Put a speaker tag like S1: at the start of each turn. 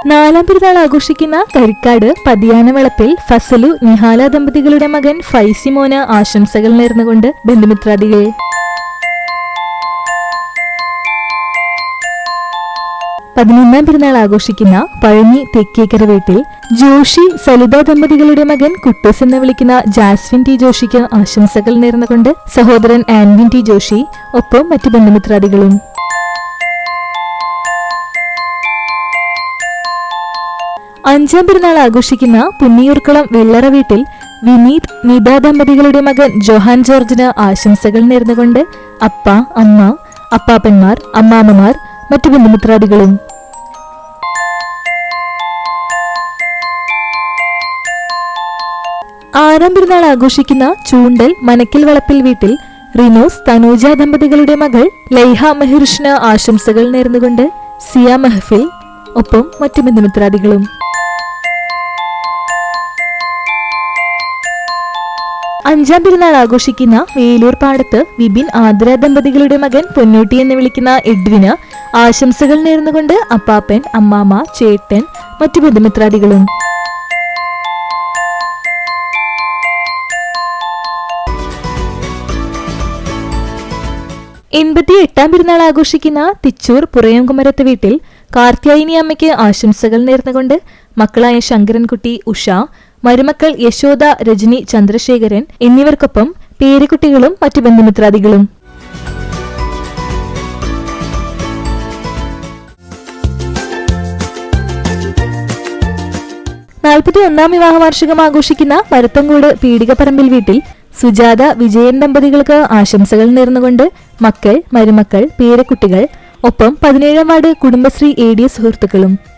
S1: നാലാം പെരുന്നാൾ ആഘോഷിക്കുന്ന കരിക്കാട് പതിയാനവിളപ്പിൽ ഫസലു നിഹാല ദമ്പതികളുടെ മകൻ ഫൈസിമോന് ആശംസകൾ നേർന്നുകൊണ്ട് ബന്ധുമിത്രാദികൾ. പതിനൊന്നാം പെരുന്നാൾ ആഘോഷിക്കുന്ന പഴഞ്ഞി തെക്കേക്കര വീട്ടിൽ ജോഷി സലിത ദമ്പതികളുടെ മകൻ കുട്ടൂസ് എന്ന് വിളിക്കുന്ന ജാസ്വിൻ ടി ജോഷിക്ക് ആശംസകൾ നേർന്നുകൊണ്ട് സഹോദരൻ ആൻവിൻ ടി ജോഷി, ഒപ്പം മറ്റു ബന്ധുമിത്രാദികളും. അഞ്ചാം പെരുന്നാൾ ആഘോഷിക്കുന്ന പുന്നിയൂർക്കുളം വെള്ളറ വീട്ടിൽ വിനീത് നിത ദമ്പതികളുടെ മകൻ ജോഹാൻ ജോർജിന് ആശംസകൾ നേർന്നുകൊണ്ട് അപ്പ, അമ്മ, അപ്പാപ്പന്മാർ, അമ്മാമ്മമാർ, മറ്റു ബന്ധുമിത്രാദികളും. ആറാം പെരുന്നാൾ ആഘോഷിക്കുന്ന ചൂണ്ടൽ മനക്കൽ വളപ്പിൽ വീട്ടിൽ റിനോസ് തനൂജ ദമ്പതികളുടെ മകൾ ലൈഹ മെഹിർഷിന് ആശംസകൾ നേർന്നുകൊണ്ട് സിയ മെഹഫിൽ, ഒപ്പം മറ്റു ബന്ധുമിത്രാദികളും. അഞ്ചാം പെരുന്നാൾ ആഘോഷിക്കുന്ന വേലൂർ പാടത്ത് വിപിൻ ആദ്ര ദമ്പതികളുടെ മകൻ പൊന്നൂട്ടി എന്ന് വിളിക്കുന്ന എഡ്വിന് ആശംസകൾ നേർന്നുകൊണ്ട് അപ്പാപ്പൻ, അമ്മാമ്മ, ചേട്ടൻ, മറ്റു ബന്ധുമിത്രാദികളും. 88ാം പെരുന്നാൾ ആഘോഷിക്കുന്ന തിച്ചൂർ പുറയംകുമരത്ത് വീട്ടിൽ കാർത്യായനി അമ്മയ്ക്ക് ആശംസകൾ നേർന്നുകൊണ്ട് മക്കളായ ശങ്കരൻകുട്ടി, ഉഷ, മരുമക്കൾ യശോദ, രജനി, ചന്ദ്രശേഖരൻ എന്നിവർക്കൊപ്പം പേരക്കുട്ടികളും മറ്റു ബന്ധുമിത്രാദികളും. 41ാം വിവാഹ വാർഷികം ആഘോഷിക്കുന്ന മരത്തങ്കോട് പീടികപ്പറമ്പിൽ വീട്ടിൽ സുജാത, വിജയൻ ദമ്പതികൾക്ക് ആശംസകൾ നേർന്നുകൊണ്ട് മക്കൾ, മരുമക്കൾ, പേരക്കുട്ടികൾ, ഒപ്പം 17ാം വാർഡ് കുടുംബശ്രീ ADS സുഹൃത്തുക്കളും.